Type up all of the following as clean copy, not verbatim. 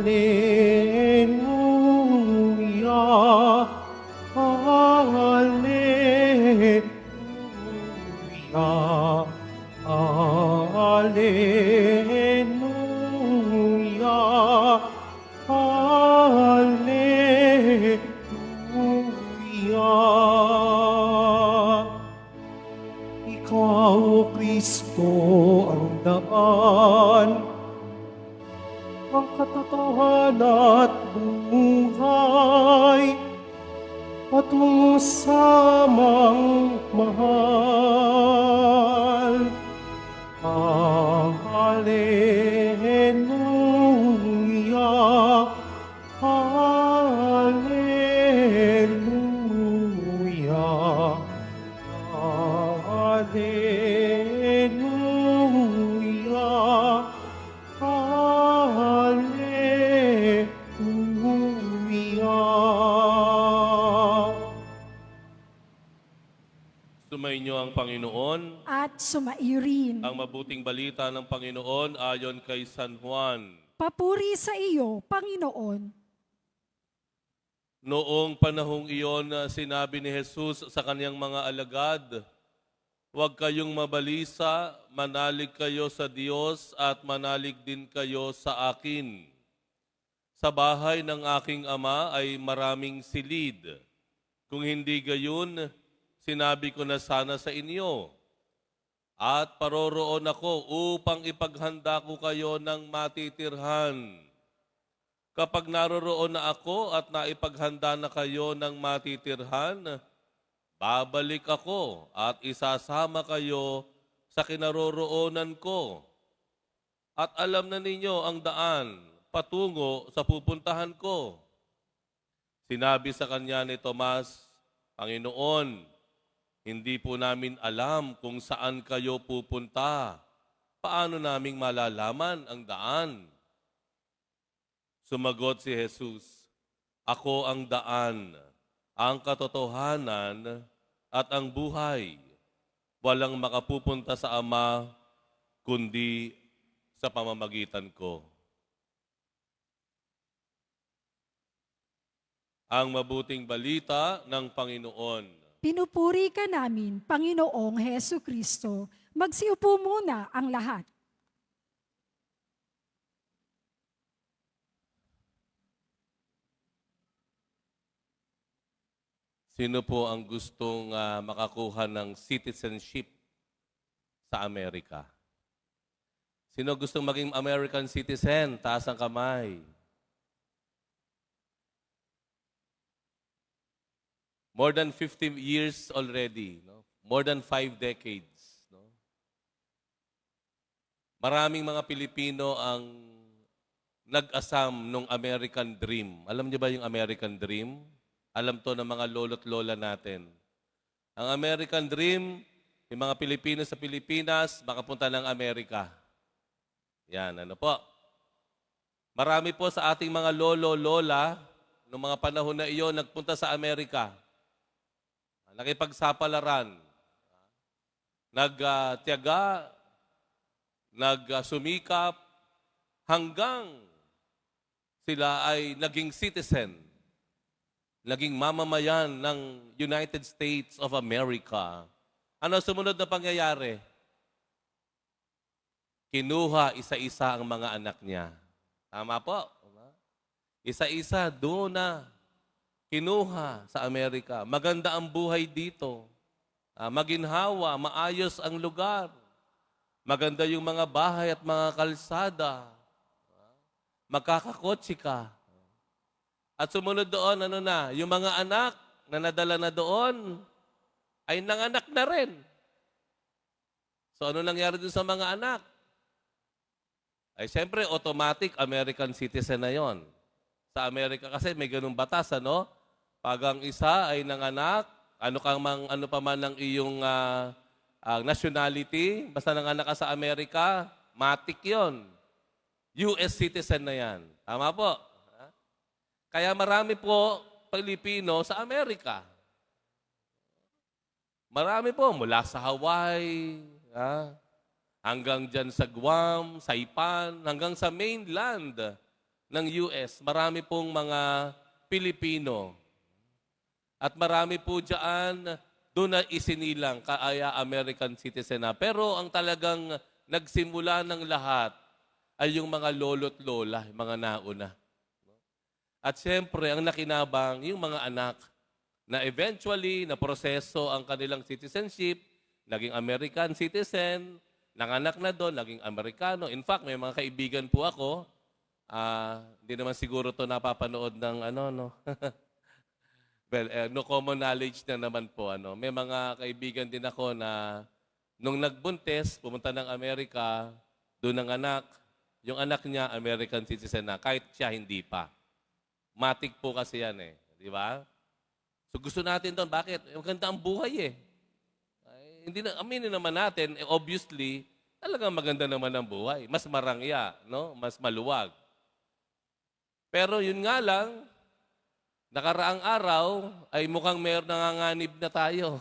Hallelujah, Hallelujah, Hallelujah, Hallelujah. Ikaw, O Kristo, ang daan, ang katotohanan at buhay, patungo sa amang mahal. Hallelujah, Hallelujah, Hallelujah, Hallelujah. Sumainyo ang Panginoon. At sumairin. Ang mabuting balita ng Panginoon ayon kay San Juan. Papuri sa iyo, Panginoon. Noong panahong iyon, sinabi ni Jesus sa kaniyang mga alagad, "Huwag kayong mabalisa, manalig kayo sa Diyos at manalig din kayo sa akin. Sa bahay ng aking Ama ay maraming silid. Kung hindi gayon, sinabi ko na sana sa inyo. At paroroon ako upang ipaghanda ko kayo ng matitirhan. Kapag naroroon na ako at naipaghanda na kayo ng matitirhan, babalik ako at isasama kayo sa kinaroroonan ko. At alam na ninyo ang daan patungo sa pupuntahan ko." Sinabi sa kanya ni Tomas, "Panginoon, hindi po namin alam kung saan kayo pupunta. Paano naming malalaman ang daan?" Sumagot si Jesus, "Ako ang daan, ang katotohanan, at ang buhay. Walang makapupunta sa Ama, kundi sa pamamagitan ko." Ang mabuting balita ng Panginoon. Pinupuri ka namin, Panginoong Hesu Kristo. Magsiupo muna ang lahat. Sino po ang gustong makakuha ng citizenship sa Amerika? Sino gustong maging American citizen? Taas ang kamay. More than 50 years already, no? More than 5 decades. No? Maraming mga Pilipino ang nag-asam ng American Dream. Alam niyo ba yung American Dream? Alam to ng mga lolo't lola natin. Ang American Dream, yung mga Pilipino sa Pilipinas, makapunta ng Amerika. Yan, ano po. Marami po sa ating mga lolo-lola, noong mga panahon na iyon, nagpunta sa Amerika. Nakipagsapalaran. Nagtiyaga, nagsumikap, hanggang sila ay naging citizen. Naging mamamayan ng United States of America. Ano sumunod na pangyayari? Kinuha isa-isa ang mga anak niya. Tama po. Isa-isa doon na kinuha sa Amerika. Maganda ang buhay dito. Maginhawa, maayos ang lugar. Maganda yung mga bahay at mga kalsada. Magkakakotse ka. At sumunod doon, ano na, yung mga anak na nadala na doon, ay nanganak na rin. So ano nangyari doon sa mga anak? Ay siyempre, automatic American citizen na yon. Sa Amerika kasi may ganung batas, ano? Pag ang isa ay nanganak, ano pa man ang iyong nationality, basta nanganak ka sa Amerika, matik yon. US citizen na yan. Tama po? Kaya marami po Pilipino sa Amerika. Marami po, mula sa Hawaii, hanggang dyan sa Guam, Saipan, hanggang sa mainland ng US, marami pong mga Pilipino. At marami po dyan, doon na isinilang, kaya American citizen na. Pero ang talagang nagsimula ng lahat ay yung mga lolo't lola, yung mga nauna. At siyempre, ang nakinabang, yung mga anak na eventually, na proseso ang kanilang citizenship, naging American citizen, nanganak na doon, naging Amerikano. In fact, may mga kaibigan po ako, hindi naman siguro to napapanood ng ano, no? Well, no common knowledge na naman po. Ano. May mga kaibigan din ako na nung nagbuntis, pumunta ng Amerika, doon ang anak, yung anak niya, American citizen na, kahit siya hindi pa. Matik po kasi yan eh. Di ba? So gusto natin doon. Bakit? Maganda ang buhay eh. Ay, hindi na, aminin naman natin, obviously, talagang maganda naman ang buhay. Mas marangya, no? Mas maluwag. Pero yun nga lang, nakaraang araw ay mukhang mayroong nanganganib na tayo.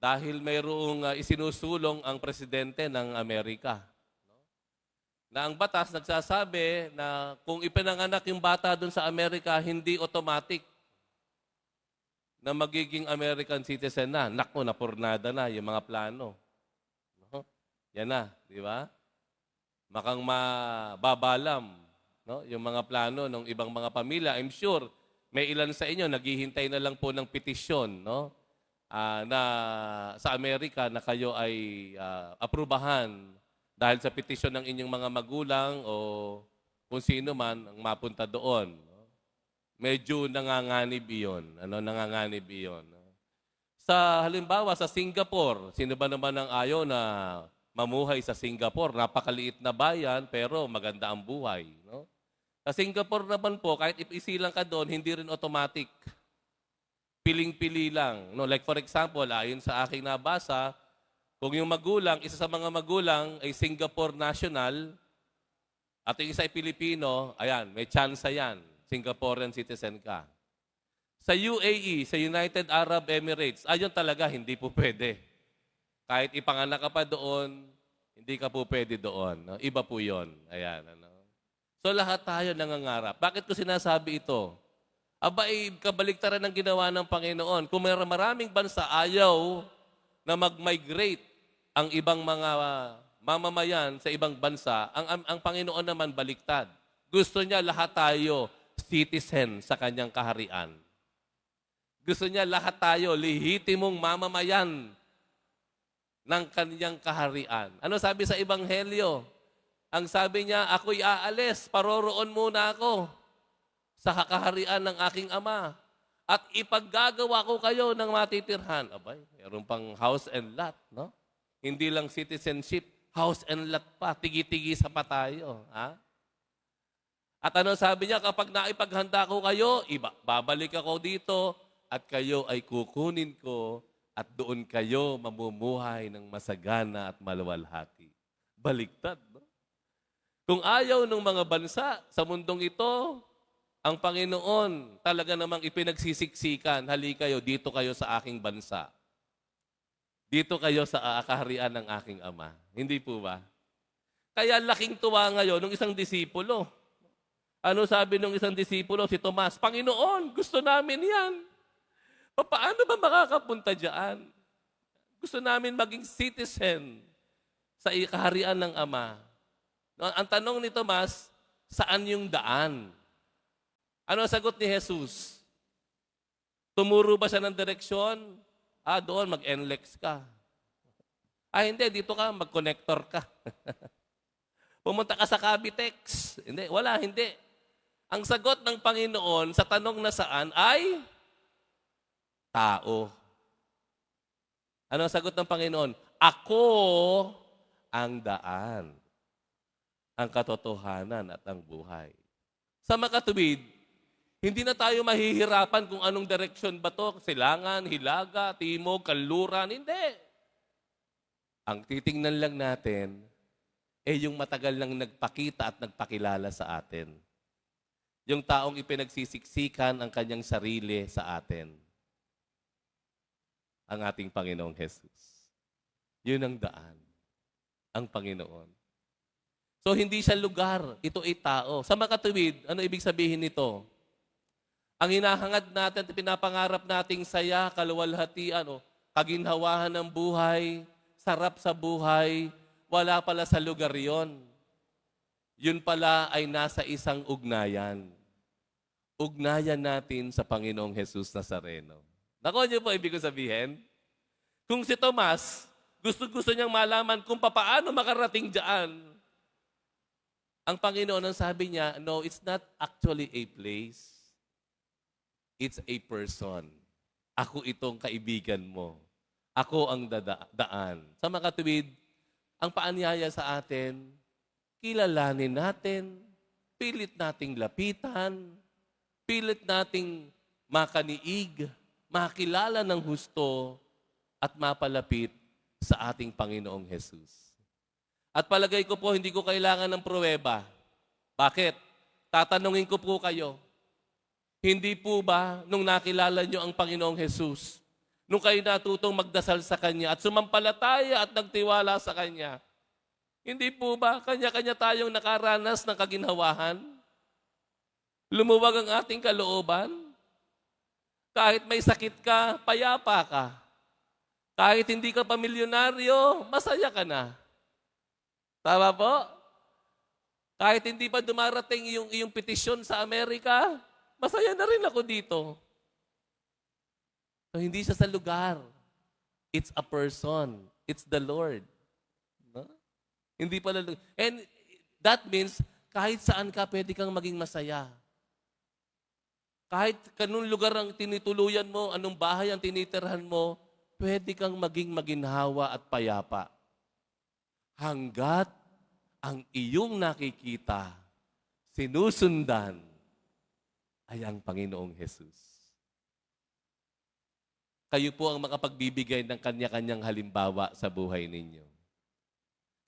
Dahil mayroong isinusulong ang presidente ng Amerika. Na ang batas nagsasabi na kung ipinanganak yung bata doon sa Amerika, hindi automatic na magiging American citizen na. Naku, napurnada na yung mga plano. No? Yan na, di ba? Makang mababalam, no? Yung mga plano ng ibang mga pamilya. I'm sure, may ilan sa inyo naghihintay na lang po ng petisyon, no? Na sa Amerika na kayo ay aprubahan dahil sa petisyon ng inyong mga magulang o kung sino man ang mapunta doon. No? Medyo nanganganib iyon. Ano, nanganganib iyon. No? Sa halimbawa, sa Singapore, sino ba naman ang ayaw na mamuhay sa Singapore? Napakaliit na bayan, pero maganda ang buhay. No? Sa Singapore naman po, kahit isilang ka doon, hindi rin automatic. Piling-pili lang. No? Like for example, ayon sa aking nabasa, kung yung magulang, isa sa mga magulang ay Singapore national, at yung isa ay Pilipino, ayan, may chance yan. Singaporean citizen ka. Sa UAE, sa United Arab Emirates, ayun talaga, hindi po pwede. Kahit ipanganak ka pa doon, hindi ka po pwede doon. No? Iba po yun. Ayan, ano. So lahat tayo nangangarap. Bakit ko sinasabi ito? Aba, kabaliktaran ng ginawa ng Panginoon. Kung maraming bansa ayaw na mag-migrate ang ibang mga mamamayan sa ibang bansa, ang Panginoon naman baliktad. Gusto niya lahat tayo citizen sa kanyang kaharian. Gusto niya lahat tayo lehitimong mamamayan ng kanyang kaharian. Ano sabi sa Ebanghelyo? Ang sabi niya, ako'y aalis, paroroon muna ako sa kaharian ng aking Ama. At ipaggagawa ko kayo ng matitirhan. Abay, mayroon pang house and lot, no? Hindi lang citizenship, house and lot pa. Tigi-tigi sa pa tayo. Ha? At ano sabi niya, kapag naipaghanda ko kayo, babalik ako dito at kayo ay kukunin ko at doon kayo mamumuhay ng masagana at maluwalhati. Baliktad, no? Kung ayaw ng mga bansa sa mundong ito, ang Panginoon talaga namang ipinagsisiksikan, hali kayo, dito kayo sa aking bansa. Dito kayo sa kaharian ng aking Ama. Hindi po ba? Kaya laking tuwa ngayon ng isang disipulo. Ano sabi ng isang disipulo, si Tomas? Panginoon, gusto namin yan. Paano ba makakapunta dyan? Gusto namin maging citizen sa kaharian ng Ama. Ang tanong ni Tomas, saan yung daan? Ano ang sagot ni Jesus? Tumuro ba siya ng direksyon? Doon, mag-NLEX ka. Hindi, dito ka, mag-connector ka. Pumunta ka sa Cavitex. Hindi, wala, hindi. Ang sagot ng Panginoon sa tanong na saan ay tao. Ano ang sagot ng Panginoon? Ako ang daan, ang katotohanan at ang buhay. Sa makatuwid, hindi na tayo mahihirapan kung anong direksyon ba to, silangan, hilaga, timog, kanluran. Hindi. Ang titingnan lang natin yung matagal nang nagpakita at nagpakilala sa atin. Yung taong ipinagsisiksikan ang kanyang sarili sa atin. Ang ating Panginoong Jesus. Yun ang daan. Ang Panginoon. So hindi siya lugar, ito ay tao. Sa makatuwid, ano ibig sabihin nito? Ang hinahangad natin at pinapangarap nating saya, kaluwalhatian, kaginhawahan ng buhay, sarap sa buhay, wala pala sa lugar yon. Yun pala ay nasa isang ugnayan. Ugnayan natin sa Panginoong Jesus Nazareno. Nakuha niyo po ibig ko sabihin? Kung si Tomas, gusto niyang malaman kung paano makarating dyan. Ang Panginoon ang sabi niya, no, it's not actually a place. It's a person. Ako itong kaibigan mo. Ako ang daan. Sa makatuwid, ang paanyaya sa atin, kilalanin natin, pilit nating lapitan, pilit nating makaniig, makilala ng husto, at mapalapit sa ating Panginoong Jesus. At palagay ko po, hindi ko kailangan ng pruweba. Bakit? Tatanungin ko po kayo, hindi po ba nung nakilala nyo ang Panginoong Jesus, nung kayo natutong magdasal sa Kanya at sumampalataya at nagtiwala sa Kanya, hindi po ba kanya-kanya tayong nakaranas ng kaginhawahan? Lumuwag ang ating kalooban? Kahit may sakit ka, payapa ka. Kahit hindi ka pa milyonaryo, masaya ka na. Tama po? Kahit hindi pa dumarating iyong petisyon sa Amerika, masaya na rin ako dito. So, hindi siya sa lugar. It's a person. It's the Lord. No? Hindi pala lugar. And that means, kahit saan ka, pwede kang maging masaya. Kahit kanong lugar ang tinituluyan mo, anong bahay ang tinitirhan mo, pwede kang maging maginhawa at payapa. Hanggat ang iyong nakikita, sinusundan, ay ang Panginoong Jesus. Kayo po ang makapagbibigay ng kanya-kanyang halimbawa sa buhay ninyo.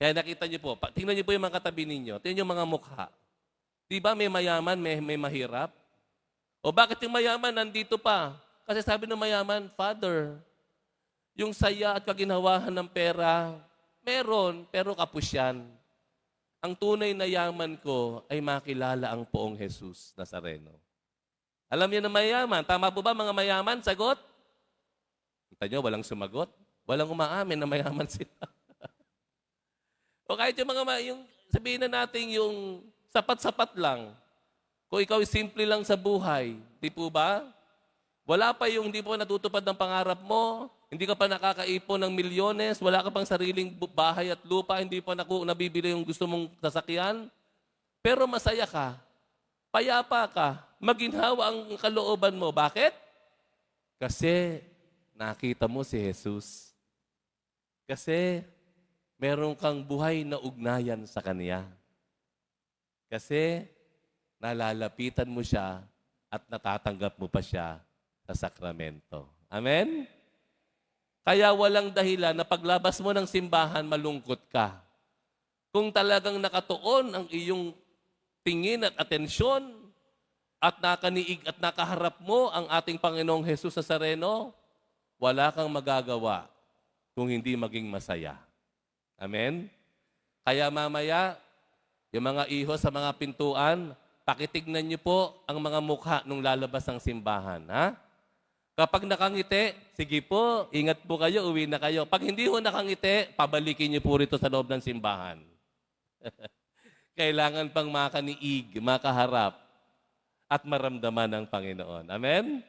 Kaya nakita niyo po, tingnan niyo po yung mga katabi ninyo, tingnan niyo yung mga mukha. Di ba may mayaman, may mahirap? O bakit yung mayaman nandito pa? Kasi sabi ng mayaman, Father, yung saya at kaginhawahan ng pera, meron, pero kapos yan. Ang tunay na yaman ko ay makilala ang poong Jesus Nazareno. Alam niyo na mayaman. Tama po ba mga mayaman? Sagot? Kita niyo, walang sumagot. Walang umaamin na mayaman sila. O kahit yung mga, yung, sabihin na natin yung sapat-sapat lang. Kung ikaw simple lang sa buhay, di po ba? Wala pa yung hindi po natutupad ng pangarap mo, hindi ka pa nakakaipon ng milyones, wala ka pang sariling bahay at lupa, hindi pa nabibili yung gusto mong sasakyan. Pero masaya ka, payapa ka, maginhawa ang kalooban mo. Bakit? Kasi nakita mo si Jesus. Kasi meron kang buhay na ugnayan sa Kanya. Kasi nalalapitan mo siya at natatanggap mo pa siya sa sakramento. Amen? Kaya walang dahilan na paglabas mo ng simbahan, malungkot ka. Kung talagang nakatuon ang iyong tingin at atensyon at nakaniig at nakaharap mo ang ating Panginoong Jesus Nazareno, wala kang magagawa kung hindi maging masaya. Amen? Kaya mamaya, yung mga iho sa mga pintuan, pakitignan niyo po ang mga mukha nung lalabas ng simbahan. Ha? Kapag nakangiti, sige po, ingat po kayo, uwi na kayo. Pag hindi ho nakangiti, pabalikin niyo po rito sa loob ng simbahan. Kailangan pang makaniig, makaharap, at maramdaman ng Panginoon. Amen?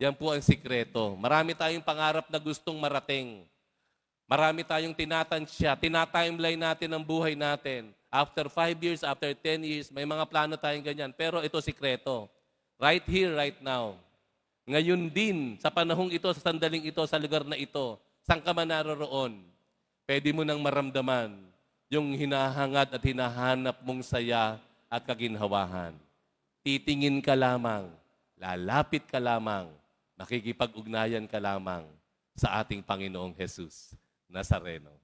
Yan po ang sikreto. Marami tayong pangarap na gustong marating. Marami tayong tinatansya, tinatimeline natin ang buhay natin. After 5 years, after 10 years, may mga plano tayong ganyan. Pero ito sikreto. Right here, right now. Ngayon din, sa panahong ito, sa sandaling ito, sa lugar na ito, saan ka man naroroon, pwede mo nang maramdaman yung hinahangad at hinahanap mong saya at kaginhawahan. Titingin ka lamang, lalapit ka lamang, makikipag-ugnayan ka lamang sa ating Panginoong Jesus Nazareno.